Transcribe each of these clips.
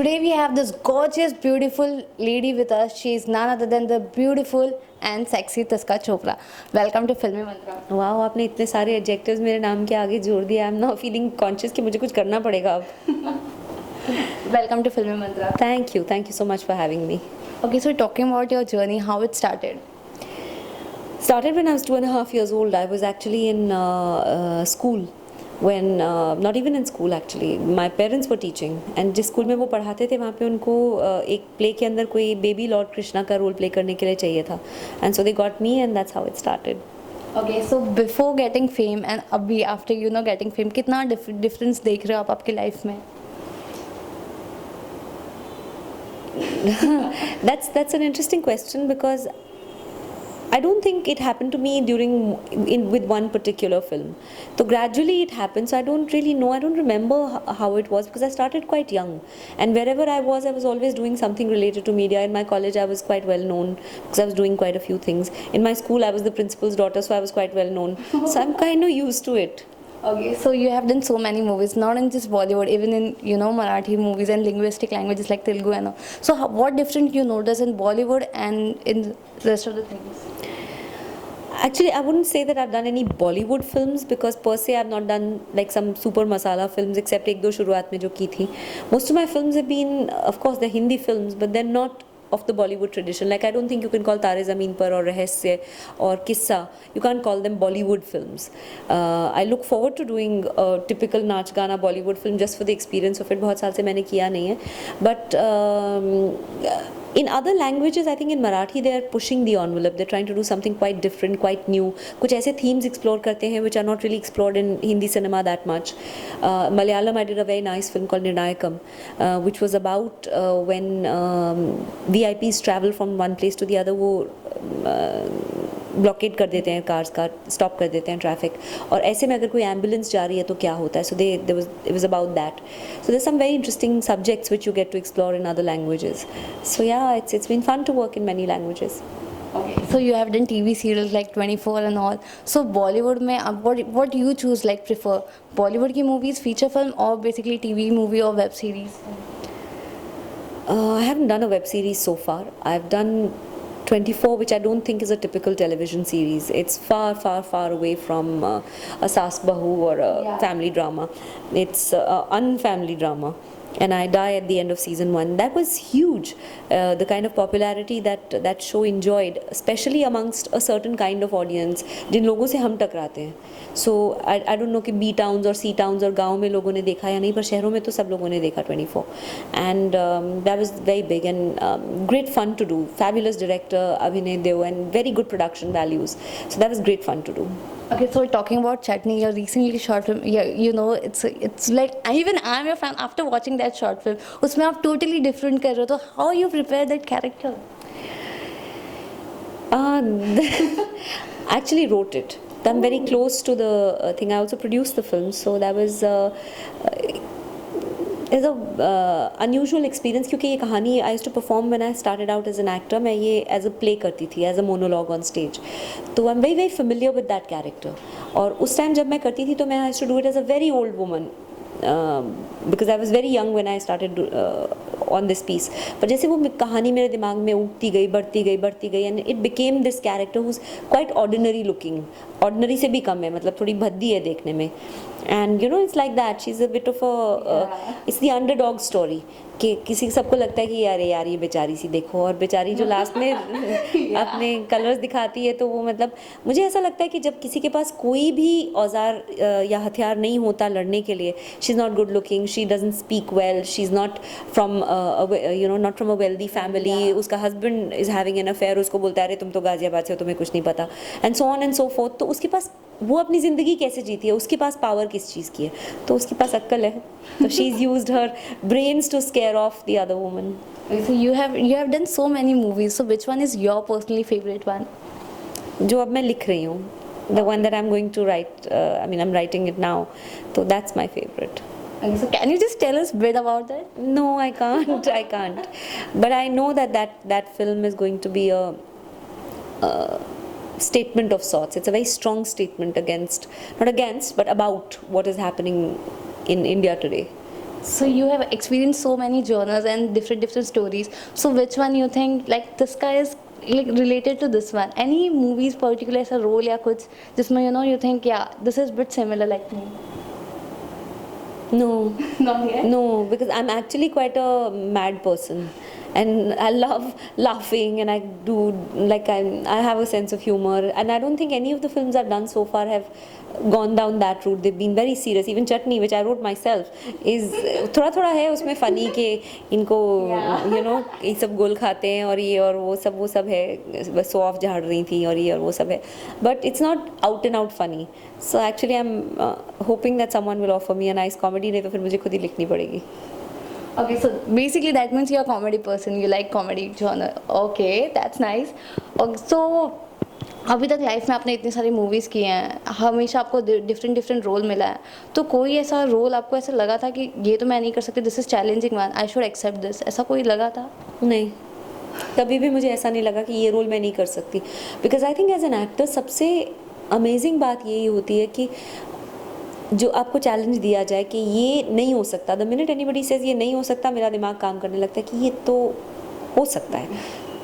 Today we have this gorgeous, beautiful lady with us. She is none other than the beautiful and sexy Tuska Chopra. Welcome to Filmy Mantra. वाह, आपने इतने सारे adjectives मेरे नाम के आगे जोड़ दिए. I am now feeling conscious कि मुझे कुछ करना पड़ेगा अब. Welcome to Filmy Mantra. Thank you so much for having me. Okay, so talking about your journey, how it started. Started when I was 2.5 years old. I was actually in school when not even in school actually. My parents were teaching and जिस school में वो पढ़ाते थे वहाँ पे उनको एक play के अंदर कोई बेबी लॉर्ड कृष्णा का रोल प्ले करने के लिए चाहिए था. And so they got me and that's how it started. Okay, so before getting fame and अभी after getting fame, कितना difference देख रहे हो आप आपकी life में? That's an interesting question because I don't think it happened to me with one particular film. So gradually it happened. So I don't really know. I don't remember how it was because I started quite young, and wherever I was always doing something related to media. In my college, I was quite well known because I was doing quite a few things. In my school, I was the principal's daughter, so I was quite well known. So I'm kind of used to it. Okay, so you have done so many movies, not in just Bollywood, even in Marathi movies and linguistic languages like Telugu and all. So what different you notice in Bollywood and in the rest of the things? Actually, I wouldn't say that I've done any Bollywood films because per se I've not done like some super masala films except ek do shuruaat mein jo ki thi. Most of my films have been, of course, they're Hindi films, but they're not of the Bollywood tradition. Like I don't think you can call Tare Zameen Par or Rahasya or Kissa. You can't call them Bollywood films. I look forward to doing a typical Naach Gana Bollywood film just for the experience of it. बहुत साल से मैंने किया नहीं है. But in other languages, I think in Marathi they are pushing the envelope. They're trying to do something quite different, quite new. कुछ ऐसे themes explore करते हैं which are not really explored in Hindi cinema that much. Malayalam, I did a very nice film called Nirnayakam, which was about when VIPs travel from one place to the other. वो blockade कर देते हैं cars का, stop कर देते हैं traffic, और ऐसे में अगर कोई एम्बुलेंस जा रही है तो क्या होता है. So it was about that. So there some very interesting subjects which you get to explore in other languages. So yeah it's been fun to work in many languages. Okay, so you have done TV serials like 24 and all. So Bollywood में what you choose, like prefer Bollywood की movies, feature film, or basically TV movie or web series? I haven't done a web series so far. I've done 24, which I don't think is a typical television series. It's far away from a Saas Bahu or a family drama. It's unfamily drama. And I die at the end of season 1. That was huge. The kind of popularity that show enjoyed, especially amongst a certain kind of audience, जिन लोगों से हम टकराते हैं. So I don't know कि B towns और C towns और गाँव में लोगों ने देखा या नहीं, पर शहरों में तो सब लोगों ने देखा 24. And that was very big and great fun to do. Fabulous director Abhinay Deo and very good production values. So that was great fun to do. Okay, so talking about Chutney, your recently short film, it's like even I'm your fan after watching that short film. उसमें आप totally different कर रहे हो, तो how you prepare that character? I actually wrote it. I'm very close to the thing. I also produced the film, so that was is a unusual experience क्योंकि ये कहानी I used to perform when I started out as an actor. मैं ये as a play करती थी, as a monologue on stage. तो I'm very familiar with that character. और उस टाइम जब मैं करती थी तो मैं I used to do it as a very old woman. Because I was very young when I started on this piece. पर जैसे वो कहानी मेरे दिमाग में उठती गई, बढ़ती गई, and it became this character who's quite ordinary looking. Ordinary से भी कम है, मतलब थोड़ी भद्दी है देखने में. And it's like that. She's a bit of a it's the underdog story. कि किसी सबको लगता है कि यार ये बेचारी सी देखो, और बेचारी जो लास्ट में अपने कलर्स दिखाती है, तो वो मतलब मुझे ऐसा लगता है कि जब किसी के पास कोई भी औजार या हथियार नहीं होता लड़ने के लिए, she is not good looking, she doesn't speak well, she is not from not from a wealthy family, उसका husband is having an affair, उसको बोलता है अरे तुम तो गाजियाबाद से हो, तुम्हें कुछ नहीं पता, and so on and so fourth. तो उसके पास वो अपनी ज़िंदगी कैसे जीती है, उसके पास पावर किस चीज़ की है, तो उसके पास अक्ल है, तो she is used her brains to scare off the other woman. So you have done so many movies. So which one is your personally favorite one? जो अब मैं लिख रही हूँ, the one that I'm going to write. I'm writing it now. So that's my favorite. Okay, so can you just tell us a bit about that? No, I can't. I can't. But I know that film is going to be a statement of sorts. It's a very strong statement not against, but about what is happening in India today. So you have experienced so many genres and different stories. So which one you think like this guy is like related to this one? Any movies particular ऐसा role या कुछ जिसमें you think yeah this is bit similar like me? No, Not yet. no, because I'm actually quite a mad person, and I love laughing, and I do like I have a sense of humor, and I don't think any of the films I've done so far have gone down that route. They've been very serious. Even Chutney, which I wrote myself, is थोड़ा थोड़ा है उसमें funny के इनको ये सब गोल खाते हैं और ये और वो सब है, बस सो ऑफ झाड़ रही थी और ये और वो सब है, but it's not out and out funny. So actually I'm hoping that someone will offer me a nice comedy, नहीं तो फिर मुझे खुद ही लिखनी पड़ेगी. Okay, so basically that means you're a comedy person. You like comedy genre. Okay, that's nice. Okay, so अभी तक life में आपने इतनी सारी मूवीज़ की हैं, हमेशा आपको डिफरेंट रोल मिला है, तो कोई ऐसा रोल आपको ऐसा लगा था कि ये तो मैं नहीं कर सकती, this is challenging one, I should accept this, ऐसा कोई लगा था? नहीं, कभी भी मुझे ऐसा नहीं लगा कि ये रोल मैं नहीं कर सकती, because I think as an actor सबसे अमेजिंग बात यही होती है कि जो आपको चैलेंज दिया जाए कि ये नहीं हो सकता, द मिनट एनीबडी सेज ये नहीं हो सकता, मेरा दिमाग काम करने लगता है कि ये तो हो सकता है,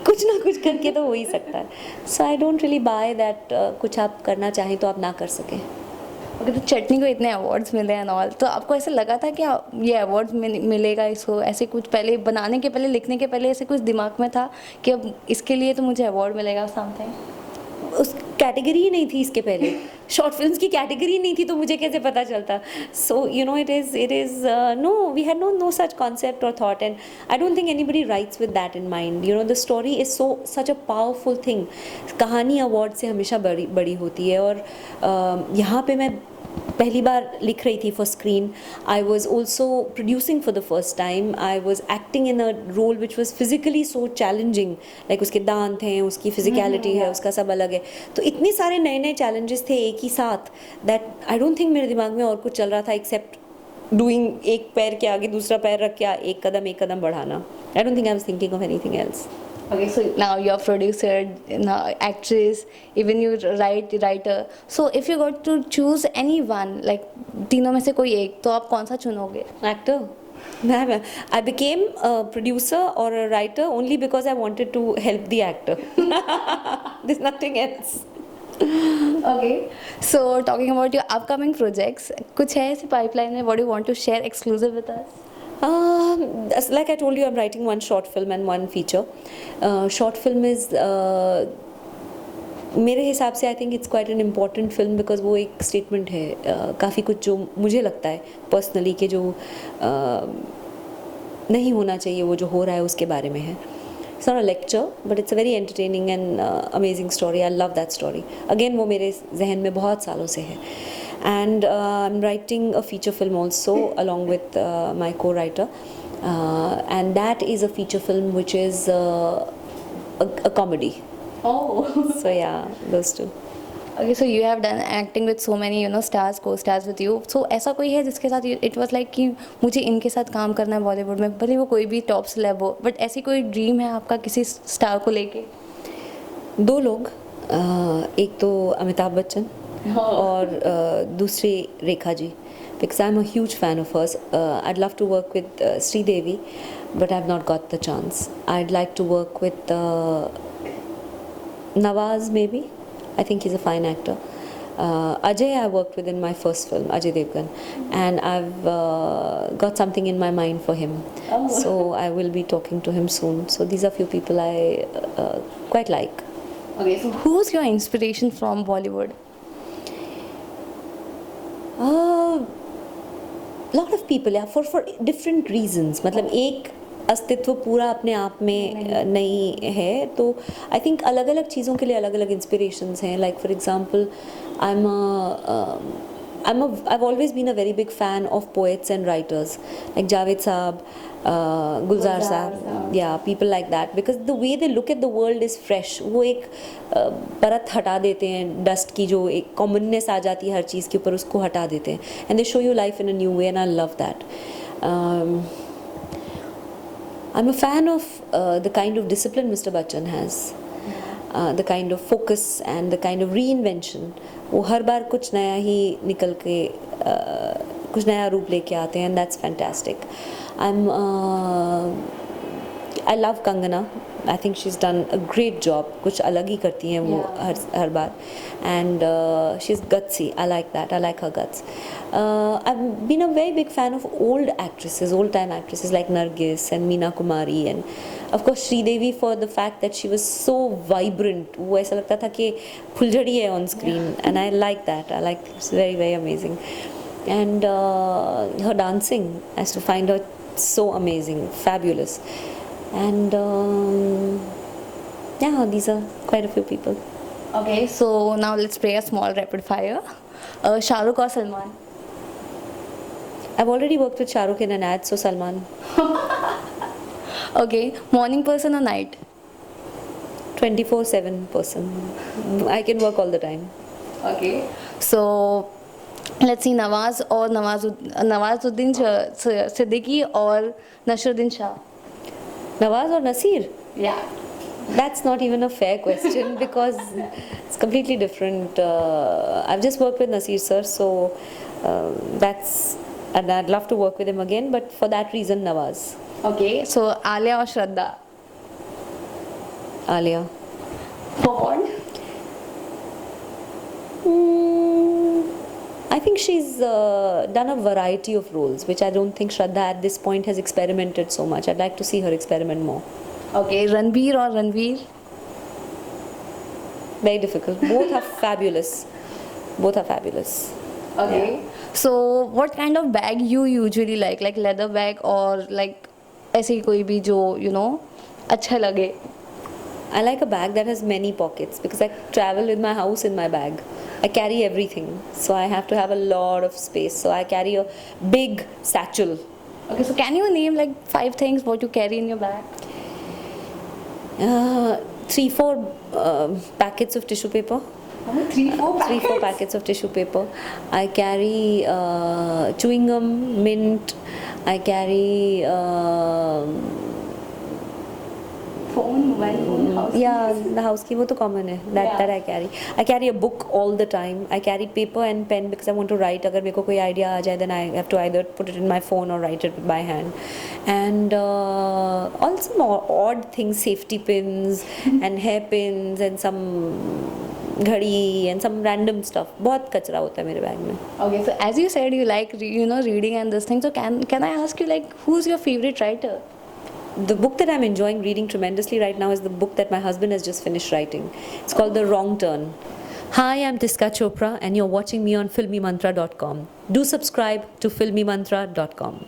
कुछ ना कुछ करके तो हो ही सकता है. So I don't really buy that कुछ आप करना चाहें तो आप ना कर सकें. ओके, तो चटनी को इतने अवार्ड्स मिले हैं ऑल, तो आपको ऐसा लगा था कि ये अवार्ड मिलेगा इसको, ऐसे कुछ पहले बनाने के पहले, लिखने के पहले ऐसे कुछ दिमाग में था कि अब इसके लिए तो मुझे अवार्ड मिलेगा समथिंग? उस कैटेगरी ही नहीं थी इसके पहले, शॉर्ट फिल्म्स की कैटेगरी नहीं थी, तो मुझे कैसे पता चलता. So you know it is no, we had no such concept और thought, and I don't think anybody writes with that in mind. You know the story is such a powerful thing. कहानी award से हमेशा बड़ी होती है, और यहाँ पे मैं पहली बार लिख रही थी for screen. I was also producing for the first time. I was acting in a role which was physically so challenging, like उसके दांत हैं, उसकी फिजिकलिटी है, उसका सब अलग है. तो इतने सारे नए नए चैलेंजेस थे एक ही साथ, दैट आई डोंट थिंक मेरे दिमाग में और कुछ चल रहा था एक्सेप्ट डूइंग एक पैर के आगे दूसरा पैर रख के एक कदम बढ़ाना. आई don't think I was thinking of anything else. Okay, so now you're producer, now actress, even you writer. So if you got to choose any one, like तीनों में से कोई एक, तो आप कौन सा चुनोगे? Actor. I became a producer or a writer only because I wanted to help the actor. There's nothing else. Okay, so talking about your upcoming projects, कुछ है ऐसे pipeline में? What do you want to share exclusive with us? Like I told you, I'm writing one short film and one feature. Short film is मेरे हिसाब से I think it's quite an important film, because वो एक statement है. काफ़ी कुछ जो मुझे लगता है पर्सनली कि जो नहीं होना चाहिए वो जो हो रहा है उसके बारे में है. It's not a lecture, but it's a very entertaining and amazing story. I love that story. Again, वो मेरे जहन में बहुत सालों से है. And I'm writing a feature film also along with my co-writer. And that is a feature film which is a comedy. Oh. So yeah, those two. Okay, so you have done acting with so many stars, co-stars with you. So ऐसा कोई है जिसके साथ it was like कि मुझे इनके साथ काम करना है बॉलीवुड में, भले वो कोई भी टॉप सेलेब हो, बट ऐसी कोई ड्रीम है आपका किसी स्टार को लेके? दो लोग, एक तो अमिताभ बच्चन और दूसरी Rekha ji, because I'm a huge fan of hers. I'd love to work with Sridevi, but I've not got the chance. I'd like to work with Nawaz maybe. I think he's a fine actor. Ajay I worked with in my first film, Ajay Devgan, and I've got something in my mind for him. Oh. So I will be talking to him soon. So these are few people I quite like. Okay, so who's your inspiration from Bollywood? Lot of people, yeah, for different reasons. मतलब एक अस्तित्व पूरा अपने आप में नहीं है, तो आई थिंक अलग अलग चीज़ों के लिए अलग अलग इंस्पिरेशंस हैं. Like for example I've always been a very big fan of poets and writers like Javed Saab, Gulzar Saab, yeah, people like that, because the way they look at the world is fresh. वो एक परत हटा देते हैं dust की, जो एक commonness आ जाती है हर चीज़ के ऊपर, उसको हटा देते हैं, and they show you life in a new way, and I love that. I'm a fan of the kind of discipline Mr. Bachchan has, the kind of focus and the kind of reinvention. वो हर बार कुछ नया ही निकल के कुछ नया रूप लेके आते हैं, and that's fantastic. I love Kangana. I think she's done a great job. कुछ अलग ही करती हैं वो हर बार, and she's gutsy. I like that. I like her guts. I've been a very big fan of old time actresses like Nargis and Meena Kumari, and of course Sridevi for the fact that she was so vibrant. वो ऐसा लगता था कि फुलझड़ी है on screen, and I like that. I like it's very very amazing, and her dancing, I used to find her so amazing, fabulous. And yeah, these are quite a few people. Okay, so now let's play a small rapid fire. Shah Rukh or Salman? I've already worked with Shah Rukh in an ad, so Salman. Okay, morning person or night? 24/7 person. I can work all the time. Okay, so let's see, Nawazuddin Siddiqui or Nasruddin Shah? Nawaz or Nasir? Yeah. That's not even a fair question because it's completely different. I've just worked with Nasir sir, so and I'd love to work with him again, but for that reason, Nawaz. Okay, so Alia or Shraddha? Alia. For what? I think she's done a variety of roles, which I don't think Shraddha at this point has experimented so much. I'd like to see her experiment more. Okay, Ranbir or Ranveer? Very difficult. Both are fabulous. Both are fabulous. Okay. So what kind of bag you usually like leather bag or like ऐसे ही कोई भी जो अच्छा लगे? I like a bag that has many pockets because I travel with my house in my bag. I carry everything, so I have to have a lot of space. So I carry a big satchel. Okay, so can you name like 5 things what you carry in your bag? 3-4 packets of tissue paper. 3-4 packets? 3-4 packets of tissue paper. I carry chewing gum, mint. I carry phone, mobile phone, house keys. Yeah, the house key, वो तो common है. That I carry. I carry a book all the time. I carry paper and pen because I want to write. अगर मेरे को कोई idea आ जाए, then I have to either put it in my phone or write it by hand. And also more odd things, safety pins and hair pins and some घड़ी and some random stuff. बहुत कचरा होता है मेरे bag में. Okay, so as you said you like reading and this thing, so can I ask you like who's your favorite writer? The book that I'm enjoying reading tremendously right now is the book that my husband has just finished writing. It's called The Wrong Turn. Hi, I'm Tiska Chopra and you're watching me on filmymantra.com. Do subscribe to filmymantra.com.